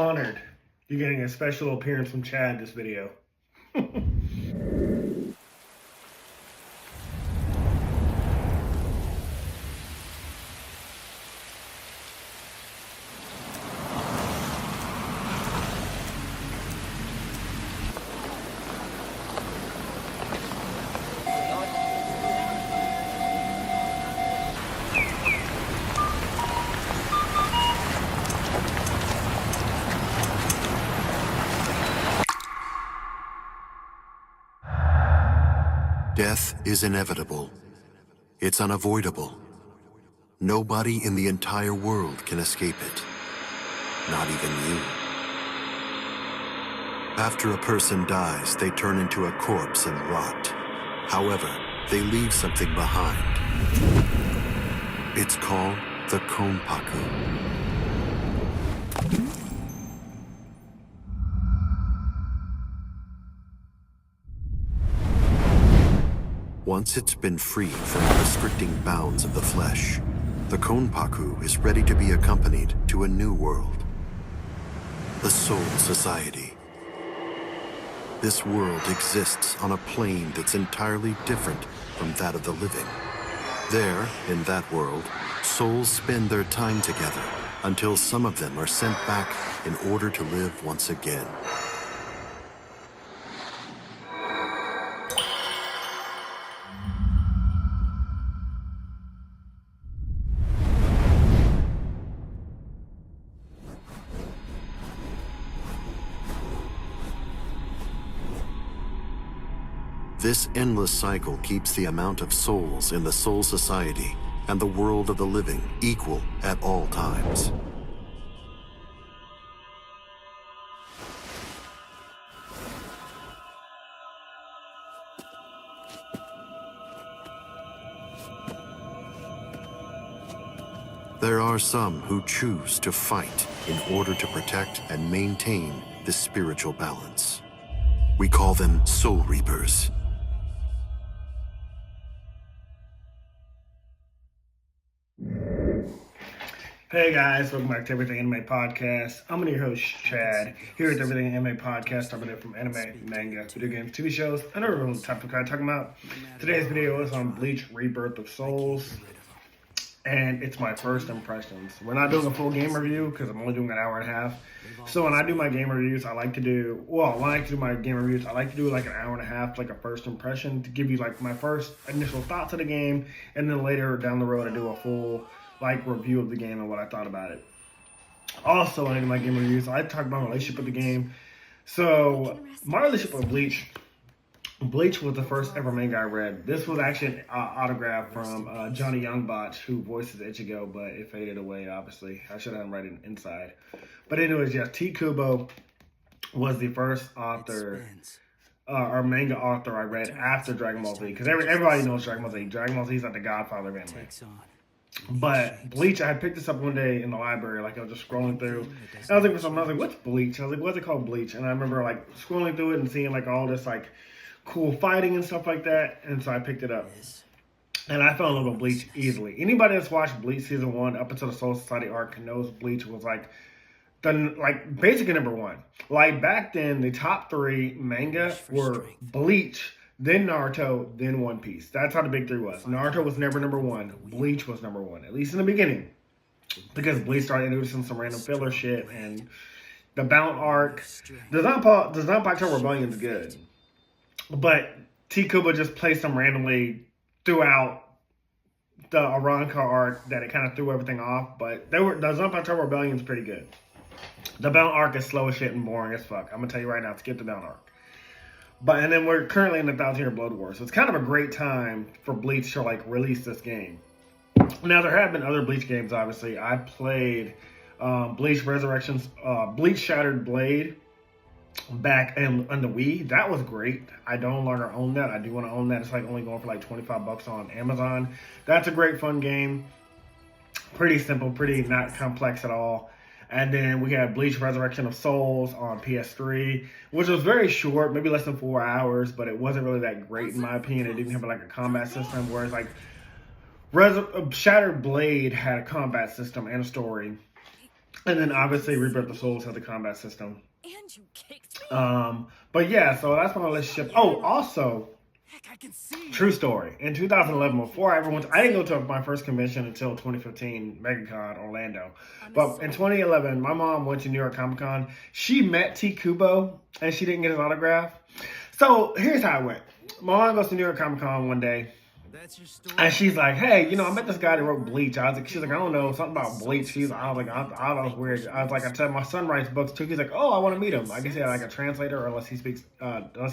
honored. You're getting a special appearance from Chad this video. Death is inevitable. It's unavoidable. Nobody in the entire world can escape it. Not even you. After a person dies, they turn into a corpse and rot. However, they leave something behind. It's called the konpaku. Once it's been freed from the restricting bounds of the flesh, the konpaku is ready to be accompanied to a new world. The Soul Society. This world exists on a plane that's entirely different from that of the living. There, in that world, souls spend their time together until some of them are sent back in order to live once again. This endless cycle keeps the amount of souls in the Soul Society and the world of the living equal at all times. There are some who choose to fight in order to protect and maintain this spiritual balance. We call them Soul Reapers. Hey guys, welcome back to Everything Anime Podcast. I'm your host, Chad, here at the Everything Anime Podcast. I'm from anime, manga, video games, TV shows, and other topics I'm talking about. Today's video is on Bleach Rebirth of Souls, and it's my first impressions. We're not doing a full game review because I'm only doing an hour and a half. So when I do my game reviews, I like to do like an hour and a half, like a first impression, to give you like my first initial thoughts of the game, and then later down the road I do a full review of the game and what I thought about it. Also, when I do my game reviews, I talk about my relationship with the game. So my relationship with Bleach was the first ever manga I read. This was actually an autograph from Johnny Youngbotch, who voices Ichigo, but it faded away, obviously. I should have written inside. But anyways, yes, T. Kubo was the first author, or manga author I read after Dragon Ball Z, because everybody knows Dragon Ball Z. Dragon Ball Z is like the godfather of anime. But Bleach, I had picked this up one day in the library, like I was just scrolling through, and I was like, for something, I was like, what's Bleach? I was like, what's it called, Bleach? And I remember like scrolling through it and seeing like all this like cool fighting and stuff like that, and so I picked it up. And I fell in love with Bleach easily. Anybody that's watched Bleach Season 1 up until the Soul Society arc knows Bleach was basically number one. Like back then, the top three manga were Bleach, then Naruto, then One Piece. That's how the big three was. Naruto was never number one. Bleach was number one, at least in the beginning. Because Bleach started introducing some random filler shit, and the Bount arc. Does not October Rebellion is good. But T. Kubo just placed them randomly throughout the Aranka arc that it kind of threw everything off. But the Zump October Rebellion is pretty good. The Bount arc is slow as shit and boring as fuck. I'm going to tell you right now, skip the Bount arc. And then we're currently in the 1,000-year Blood War, so it's kind of a great time for Bleach to release this game. Now there have been other Bleach games. Obviously, I played Bleach Resurrections, Bleach Shattered Blade back on the Wii. That was great. I don't longer own that. I do want to own that. It's only going for $25 on Amazon. That's a great fun game. Pretty simple, pretty not complex at all. And then we had Bleach Resurrection of Souls on PS3, which was very short, maybe less than 4 hours, but it wasn't really that great in my opinion. It didn't have a combat system, whereas Shattered Blade had a combat system and a story. And then obviously Rebirth of Souls has the combat system. And you kicked me. But yeah, so that's my relationship. Oh, also, true story. In 2011, before I ever went, I didn't go to my first convention until 2015, MegaCon Orlando. But in 2011, my mom went to New York Comic Con. She met T. Kubo, and she didn't get his autograph. So here's how it went. My mom goes to New York Comic Con one day. And she's like, hey, you know, I met this guy that wrote Bleach. She's like, I don't know, something about Bleach. I was weird. I said, my son writes books too. He's like, oh, I want to meet him. I guess he had like a translator, or unless he's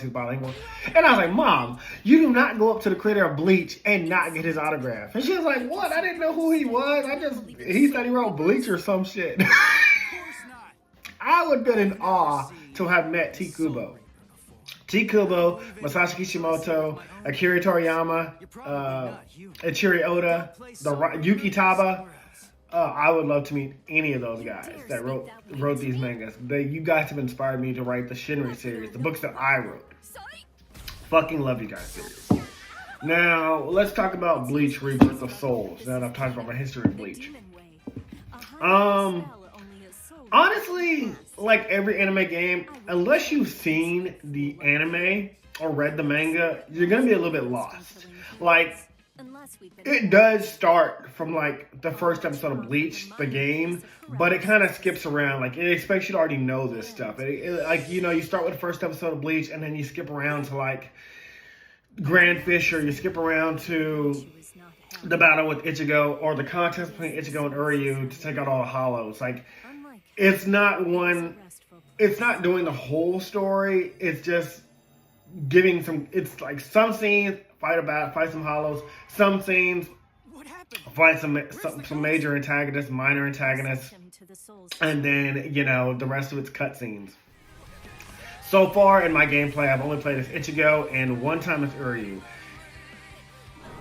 bilingual. And I was like, Mom, you do not go up to the creator of Bleach and not get his autograph. And she was like, what? I didn't know who he was. He said he wrote Bleach or some shit. I would have been in awe to have met T. Kubo. T. Kubo, Masashi Kishimoto, Akira Toriyama, Ichiro Oda, Yuki Taba. I would love to meet any of those guys that wrote these mangas. You guys have inspired me to write the Shinry series, the books that I wrote. Fucking love you guys series. Now, let's talk about Bleach Rebirth of Souls. Now that I've talked about my history of Bleach. Honestly, like every anime game, unless you've seen the anime or read the manga, you're going to be a little bit lost. Like, it does start from like the first episode of Bleach, the game, but it kind of skips around. Like, it expects you to already know this stuff. Like, you know, you start with the first episode of Bleach and then you skip around to like Grand Fisher, you skip around to the battle with Ichigo or the contest between Ichigo and Uryu to take out all the hollows. Like, it's not doing the whole story. It's just giving it's like some scenes fight some hollows, some scenes fight some major antagonists, minor antagonists, and then, you know, the rest of it's cutscenes. So far in my gameplay, I've only played as Ichigo and one time as Uryu.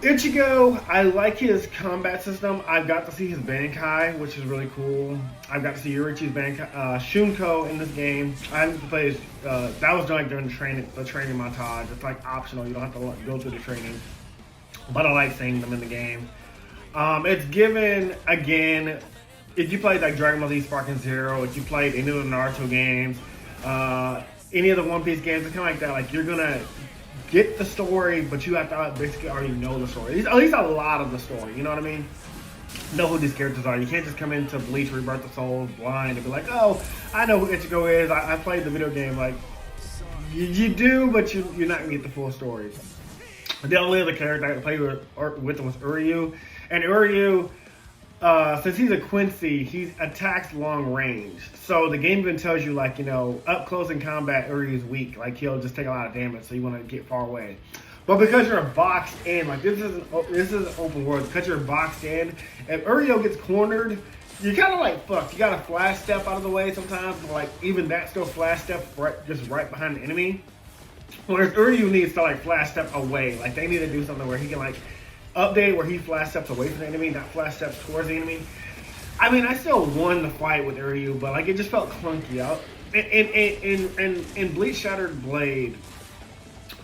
Ichigo, I like his combat system. I've got to see his Bankai, which is really cool. I've got to see Yorichi's Bankai, Shunko in this game. I haven't played that was done during the training montage. It's like optional. You don't have to go through the training. But I like seeing them in the game. It's given, again, if you played like Dragon Ball Z Sparking Zero, if you played any of the Naruto games, any of the One Piece games, it's kind of like that. Like, you're going to get the story, but you have to basically already know the story. At least a lot of the story, you know what I mean? Know who these characters are. You can't just come into Bleach Rebirth of Souls blind and be like, oh, I know who Ichigo is. I played the video game. Like, you do, but you're not going to get the full story. The only other character I played with was Uryu. And Uryu, since he's a Quincy, he attacks long range. So the game even tells you, like, you know, up close in combat, Uryu's weak. Like, he'll just take a lot of damage, so you want to get far away. But because you're boxed in, like, this is open world. Because you're boxed in, if Uryu gets cornered, you're kind of like fucked. You got to flash step out of the way sometimes. But, like, even that still flash step just right behind the enemy. Whereas Uryu needs to, like, flash step away. Like, they need to do something where he can, like, update where he flash steps away from the enemy, not flash steps towards the enemy. I mean, I still won the fight with Uryu, but like, it just felt clunky out. In Bleach Shattered Blade,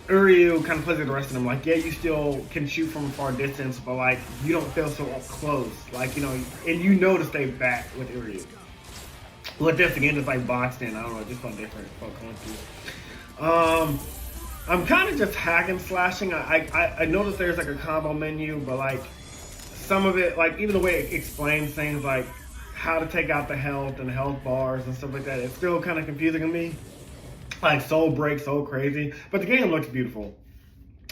Uryu kind of plays with the rest of them. Like, yeah, you still can shoot from a far distance, but like, you don't feel so up close. Like, you know, and you know to stay back with Uryu. With this again, it's like boxed in. I don't know, it just felt different. It felt clunky. I'm kind of just hacking slashing. I know that there's like a combo menu, but like some of it, like even the way it explains things like how to take out the health and health bars and stuff like that, it's still kind of confusing to me. Like Soul Break, so crazy, but the game looks beautiful.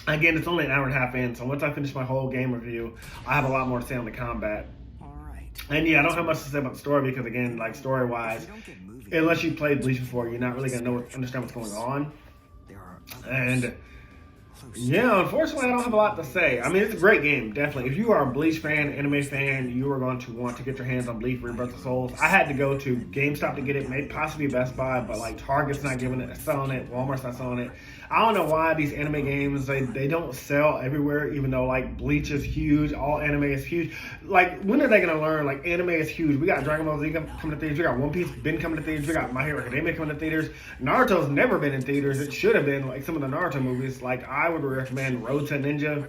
Again, it's only an hour and a half in, so once I finish my whole game review, I have a lot more to say on the combat. And yeah, I don't have much to say about the story because again, like story-wise, unless you played Bleach before, you're not really gonna understand what's going on. And yeah, unfortunately, I don't have a lot to say. I mean, it's a great game, definitely. If you are a Bleach fan, anime fan, you are going to want to get your hands on Bleach Rebirth of Souls. I had to go to GameStop to get it, maybe possibly Best Buy, but like Target's not giving it, selling it, Walmart's not selling it. I don't know why these anime games, they don't sell everywhere, even though like Bleach is huge, all anime is huge. Like, when are they going to learn, like, anime is huge? We got Dragon Ball Z coming to theaters, we got One Piece been coming to theaters, we got My Hero Academia coming to theaters. Naruto's never been in theaters. It should have been, like some of the Naruto movies. Like, I would recommend Road to Ninja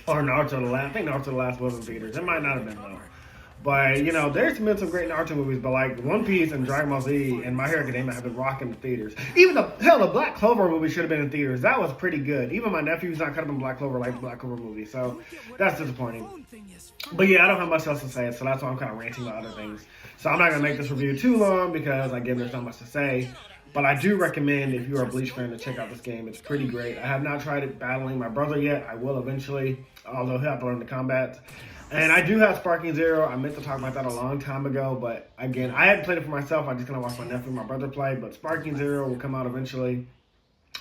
or Naruto the Last. I think Naruto the Last was in theaters. It might not have been though. But, you know, there's been some great Naruto movies, but like One Piece and Dragon Ball Z and My Hero Academia have been rocking the theaters. Even the Black Clover movie should have been in theaters. That was pretty good. Even my nephew's not cutting up Black Clover like the Black Clover movie, so that's disappointing. But yeah, I don't have much else to say, so that's why I'm kind of ranting about other things. So I'm not going to make this review too long because, again, there's not much to say. But I do recommend, if you're a Bleach fan, to check out this game. It's pretty great. I have not tried it battling my brother yet. I will eventually, although he'll have to learn the combat. And I do have Sparking Zero. I meant to talk about that a long time ago, but again, I hadn't played it for myself. I just kind of watched my nephew and my brother play, but Sparking Zero will come out eventually.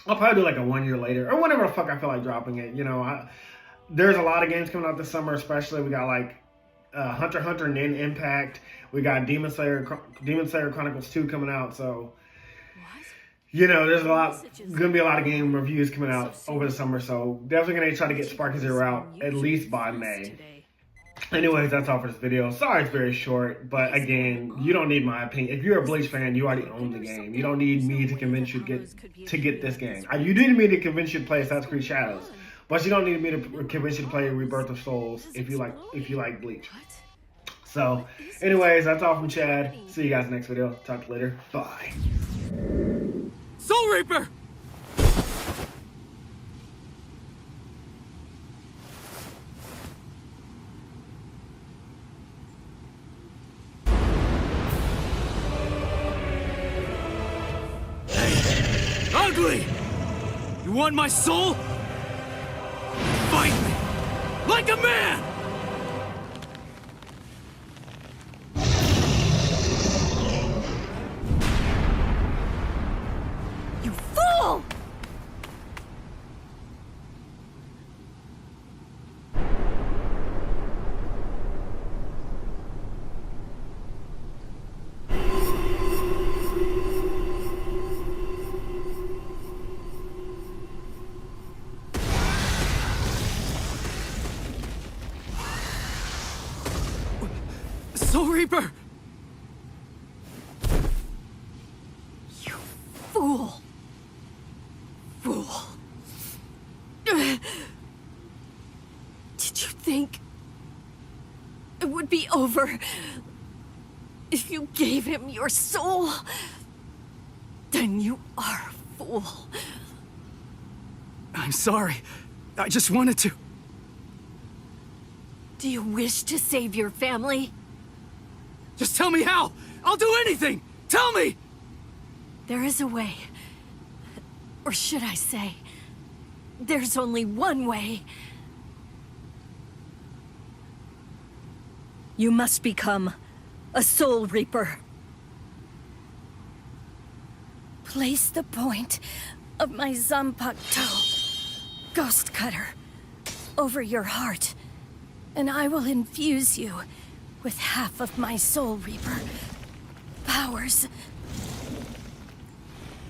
I'll probably do like a 1 year later, or whenever the fuck I feel like dropping it. You know, there's a lot of games coming out this summer, especially. We got like Hunter x Hunter and then Impact. We got Demon Slayer Chronicles 2 coming out, so... You know, there's gonna be a lot of game reviews coming out over the summer, so definitely gonna try to get Sparking Zero out at least by May. Anyways, that's all for this video. Sorry it's very short, but again, you don't need my opinion. If you're a Bleach fan, you already own the game. You don't need me to convince you to get this game. You do need me to convince you to play Assassin's Creed Shadows, but you don't need me to convince you to play Rebirth of Souls if you like Bleach. So, anyways, that's all from Chad. See you guys next video. Talk to you later. Bye. Soul Reaper! Hey, ugly! You want my soul? Fight me! Like a man! Soul Reaper! You fool! Fool! Did you think it would be over if you gave him your soul? Then you are a fool. I'm sorry. I just wanted to. Do you wish to save your family? Just tell me how! I'll do anything! Tell me! There is a way. Or should I say, there's only one way. You must become a Soul Reaper. Place the point of my Zanpakuto, Ghost Cutter, over your heart, and I will infuse you with half of my Soul Reaper powers.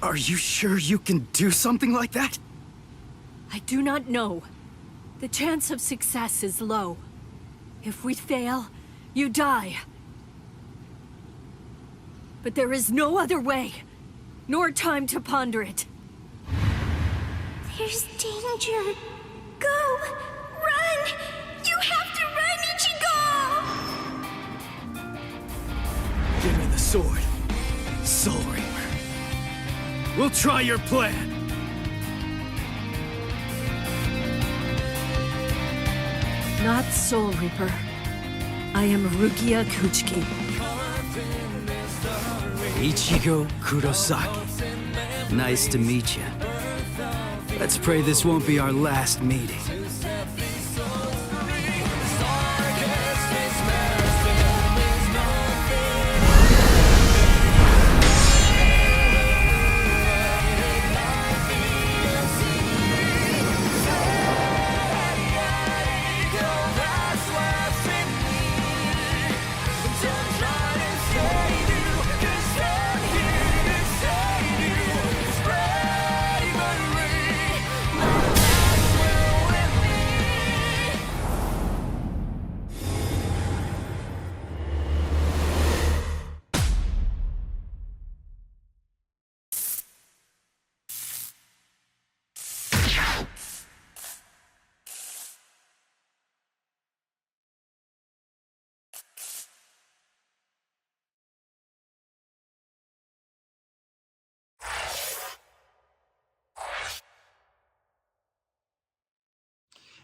Are you sure you can do something like that? I do not know. The chance of success is low. If we fail, you die. But there is no other way, nor time to ponder it. There's danger. Go! Run! You have to run, Ichigo! Give me the sword, Soul Reaper. We'll try your plan. Not Soul Reaper. I am Rukia Kuchiki. Ichigo Kurosaki. Nice to meet you. Let's pray this won't be our last meeting.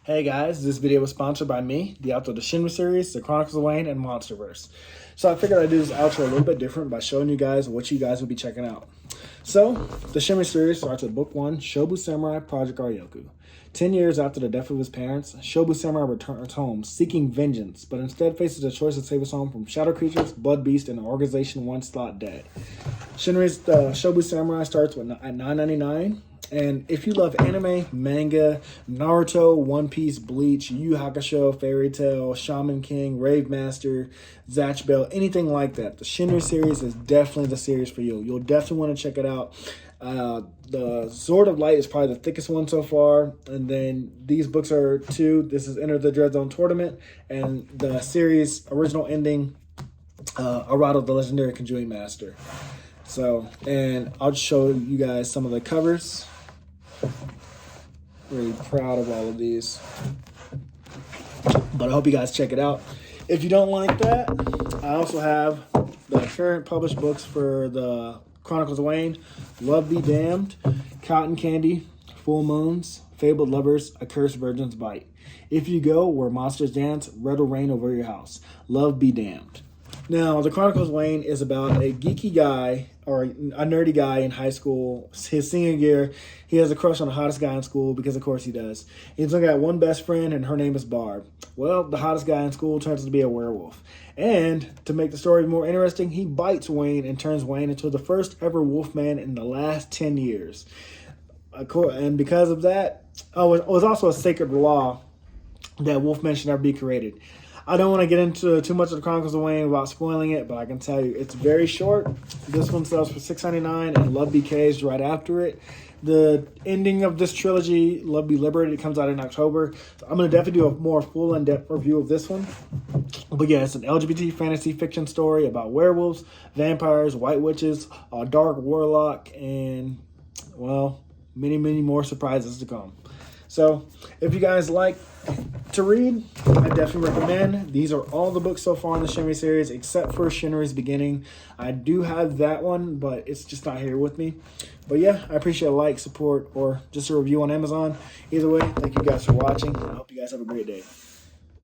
Hey guys, this video was sponsored by me, the author of the Shinry series, the Chronicles of Wayne, and Monsterverse. So I figured I'd do this outro a little bit different by showing you guys what you guys will be checking out. So, the Shinry series starts with Book 1, Shobu Samurai Project Aryoku. 10 years after the death of his parents, Shobu Samurai returns home seeking vengeance, but instead faces the choice to save his home from shadow creatures, blood beasts, and an organization once thought dead. Shinry's Shobu Samurai starts at $9.99. And if you love anime, manga, Naruto, One Piece, Bleach, Yu Yu Hakusho, Fairy Tail, Shaman King, Rave Master, Zatch Bell, anything like that, the Shinry series is definitely the series for you. You'll definitely want to check it out. The Sword of Light is probably the thickest one so far. And then these books are two. This is Enter the Dread Zone Tournament. And the series original ending, Arado, the Legendary Conjuring Master. So, and I'll just show you guys some of the covers. Really proud of all of these. But I hope you guys check it out. If you don't like that, I also have the current published books for the Chronicles of Wayne, Love Be Damned, Cotton Candy, Full Moons, Fabled Lovers, A Cursed Virgin's Bite. If You Go Where Monsters Dance, Red Will Rain Over Your House. Love Be Damned. Now, the Chronicles of Wayne is about a geeky guy, or a nerdy guy in high school. His senior year, he has a crush on the hottest guy in school, because of course he does. He's only got one best friend, and her name is Barb. Well, the hottest guy in school turns out to be a werewolf. And to make the story more interesting, he bites Wayne and turns Wayne into the first ever wolfman in the last 10 years. And because of that, it was also a sacred law that wolfmen should never be created. I don't want to get into too much of the Chronicles of Wayne without spoiling it, but I can tell you it's very short. This one sells for $6.99, and Love Be Caged right after it. The ending of this trilogy, Love Be Liberated, comes out in October. So I'm going to definitely do a more full in-depth review of this one. But yeah, it's an LGBT fantasy fiction story about werewolves, vampires, white witches, a dark warlock, and, well, many, many more surprises to come. So, if you guys like to read, I definitely recommend. These are all the books so far in the Shinry series, except for Shinry's Beginning. I do have that one, but it's just not here with me. But yeah, I appreciate a like, support, or just a review on Amazon. Either way, thank you guys for watching. I hope you guys have a great day.